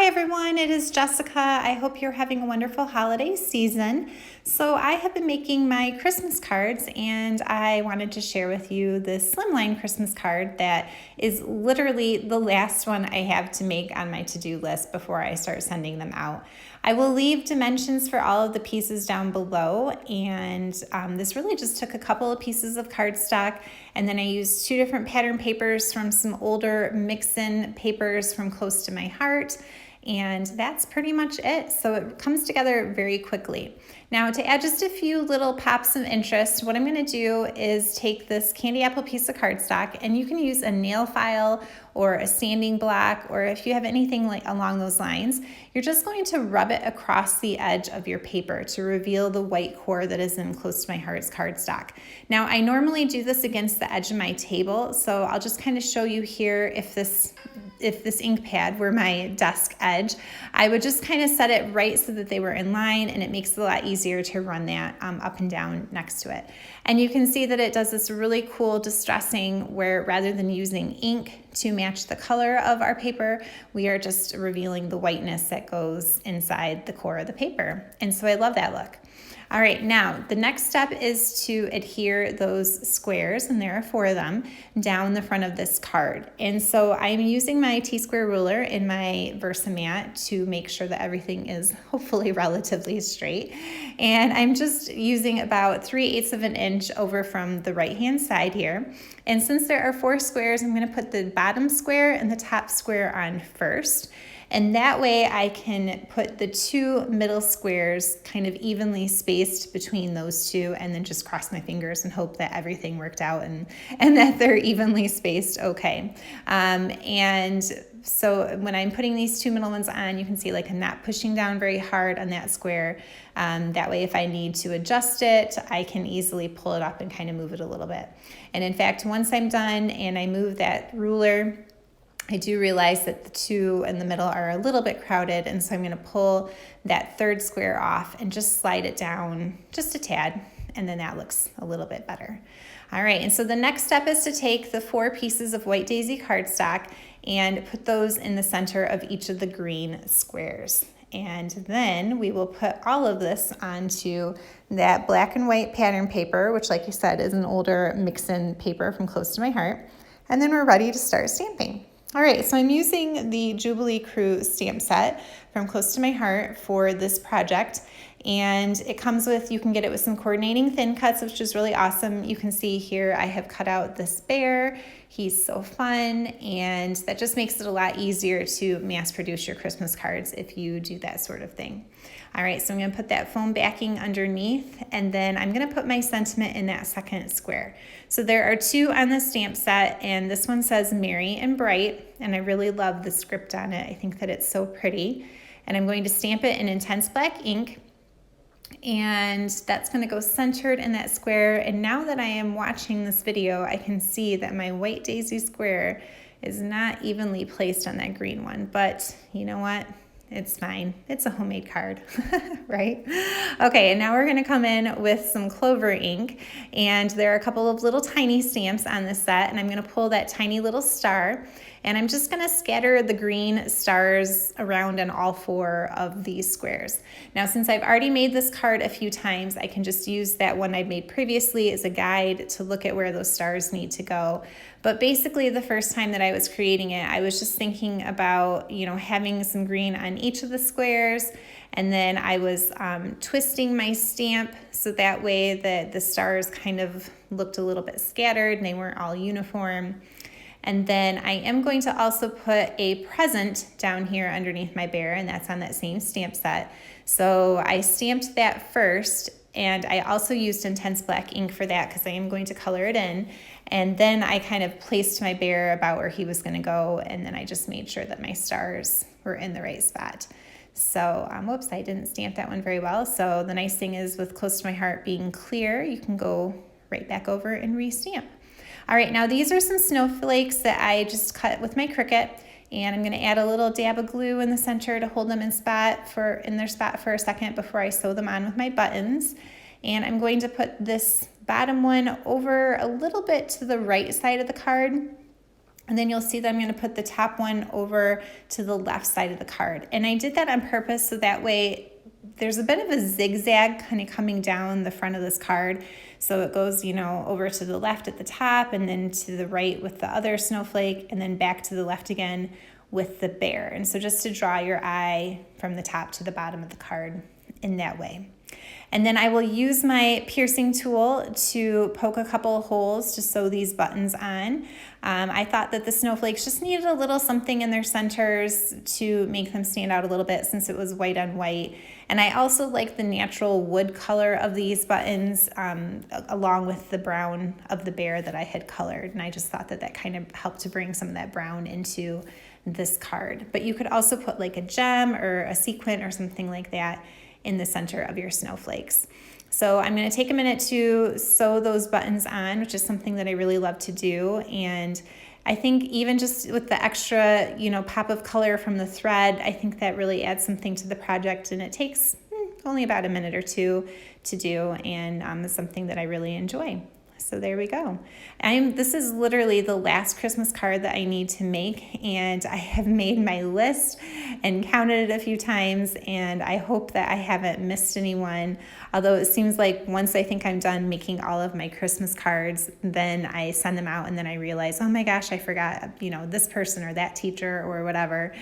Hi everyone, it is Jessica. I hope you're having a wonderful holiday season. So I have been making my Christmas cards and I wanted to share with you this Slimline Christmas card that is literally the last one I have to make on my to-do list before I start sending them out. I will leave dimensions for all of the pieces down below, and this really just took a couple of pieces of cardstock, and then I used two different pattern papers from some older mix-in papers from Close to My Heart, and that's pretty much it. So it comes together very quickly. Now, to add just a few little pops of interest, what I'm going to do is take this candy apple piece of cardstock, and you can use a nail file or a sanding block, or if you have anything like along those lines, you're just going to rub it across the edge of your paper to reveal the white core that is in Close to My Heart's cardstock. Now, I normally do this against the edge of my table, so I'll just kind of show you here if this ink pad were my desk edge, I would just kind of set it right so that they were in line, and it makes it a lot easier to run that up and down next to it. And you can see that it does this really cool distressing where rather than using ink to match the color of our paper, we are just revealing the whiteness that goes inside the core of the paper. And so I love that look. All right, now the next step is to adhere those squares, and there are 4 of them, down the front of this card. And so I'm using my T-square ruler in my Versamat to make sure that everything is hopefully relatively straight. And I'm just using about 3/8 of an inch over from the right-hand side here. And since there are 4 squares, I'm gonna put the bottom square and the top square on first. And that way I can put the 2 middle squares kind of evenly spaced between those 2, and then just cross my fingers and hope that everything worked out and that they're evenly spaced okay. And so when I'm putting these 2 middle ones on, you can see like I'm not pushing down very hard on that square. That way if I need to adjust it, I can easily pull it up and kind of move it a little bit. And in fact, once I'm done and I move that ruler, I do realize that the 2 in the middle are a little bit crowded, and so I'm going to pull that 3rd square off and just slide it down just a tad, and then that looks a little bit better. All right, and so the next step is to take the 4 pieces of white daisy cardstock and put those in the center of each of the green squares. And then we will put all of this onto that black and white pattern paper, which, like you said, is an older mix-in paper from Close to My Heart. And then we're ready to start stamping. All right, so I'm using the Jubilee Crew stamp set from Close to My Heart for this project. And it comes with, you can get it with some coordinating thin cuts, which is really awesome. You can see here I have cut out this bear. He's so fun, and that just makes it a lot easier to mass produce your Christmas cards if you do that sort of thing. All right, so I'm gonna put that foam backing underneath, and then I'm gonna put my sentiment in that 2nd square. So there are 2 on the stamp set, and this one says Merry and Bright, and I really love the script on it. I think that it's so pretty. And I'm going to stamp it in intense black ink, and that's going to go centered in that square. And now that I am watching this video, I can see that my white daisy square is not evenly placed on that green one, but you know what? It's fine. It's a homemade card, right? Okay, and now we're gonna come in with some clover ink, and there are a couple of little tiny stamps on this set, and I'm gonna pull that tiny little star, and I'm just gonna scatter the green stars around on all 4 of these squares. Now, since I've already made this card a few times, I can just use that one I made previously as a guide to look at where those stars need to go. But basically, the first time that I was creating it, I was just thinking about, having some green on each of the squares, and then I was twisting my stamp so that way the stars kind of looked a little bit scattered and they weren't all uniform. And then I am going to also put a present down here underneath my bear, and that's on that same stamp set. So I stamped that first, and I also used intense black ink for that because I am going to color it in. And then I kind of placed my bear about where he was going to go, and then I just made sure that my stars were in the right spot. So, whoops, I didn't stamp that one very well. So the nice thing is with Close to My Heart being clear, you can go right back over and re-stamp. All right, now these are some snowflakes that I just cut with my Cricut, and I'm going to add a little dab of glue in the center to hold them in their spot for a second before I sew them on with my buttons. And I'm going to put this bottom one over a little bit to the right side of the card, And then you'll see that I'm going to put the top one over to the left side of the card. And I did that on purpose so that way there's a bit of a zigzag kind of coming down the front of this card. So it goes, over to the left at the top and then to the right with the other snowflake and then back to the left again with the bear. And so just to draw your eye from the top to the bottom of the card in that way. And then I will use my piercing tool to poke a couple of holes to sew these buttons on. I thought that the snowflakes just needed a little something in their centers to make them stand out a little bit since it was white on white. And I also like the natural wood color of these buttons along with the brown of the bear that I had colored. And I just thought that that kind of helped to bring some of that brown into this card. But you could also put like a gem or a sequin or something like that in the center of your snowflakes. So I'm going to take a minute to sew those buttons on, which is something that I really love to do. And I think even just with the extra, pop of color from the thread, I think that really adds something to the project, and it takes only about a minute or two to do, and it's something that I really enjoy. So there we go. This is literally the last Christmas card that I need to make, and I have made my list and counted it a few times, and I hope that I haven't missed anyone. Although it seems like once I think I'm done making all of my Christmas cards, then I send them out and then I realize, oh my gosh, I forgot, this person or that teacher or whatever.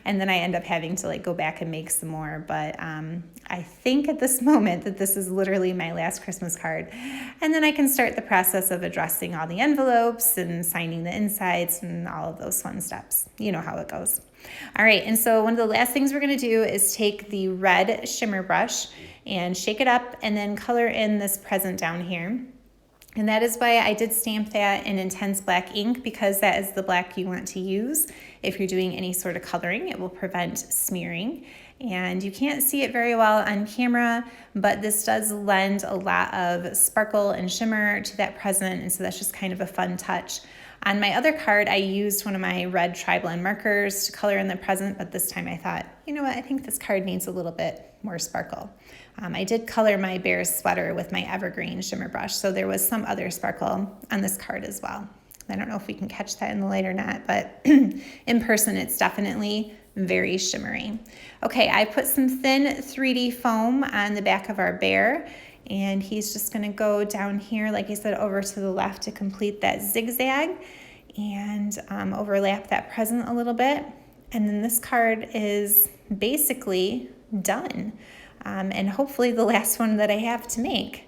And then I end up having to go back and make some more. But I think at this moment that this is literally my last Christmas card. And then I can start the process of addressing all the envelopes and signing the insides and all of those fun steps. You know how it goes. All right, and so one of the last things we're going to do is take the red shimmer brush and shake it up and then color in this present down here. And that is why I did stamp that in intense black ink, because that is the black you want to use if you're doing any sort of coloring. It will prevent smearing. And you can't see it very well on camera, but this does lend a lot of sparkle and shimmer to that present, and so that's just kind of a fun touch. On my other card, I used one of my red tri-blend markers to color in the present, but this time I thought, you know what, I think this card needs a little bit more sparkle. I did color my bear's sweater with my Evergreen shimmer brush, so there was some other sparkle on this card as well. I don't know if we can catch that in the light or not, but in person it's definitely very shimmery. Okay, I put some thin 3D foam on the back of our bear, and he's just going to go down here, like I said, over to the left to complete that zigzag and overlap that present a little bit. And then this card is basically done, and hopefully the last one that I have to make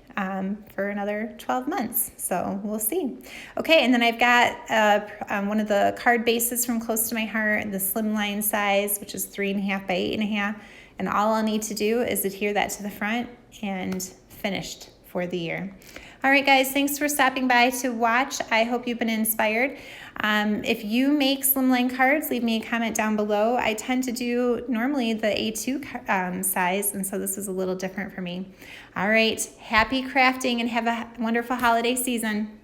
for another 12 months. So we'll see. Okay, and then I've got one of the card bases from Close to My Heart, the Slimline size, which is 3.5 by 8.5. And all I'll need to do is adhere that to the front and finished for the year. All right, guys, thanks for stopping by to watch. I hope you've been inspired. If you make Slimline cards, leave me a comment down below. I tend to do normally the A2 size, and so this is a little different for me. All right, happy crafting and have a wonderful holiday season.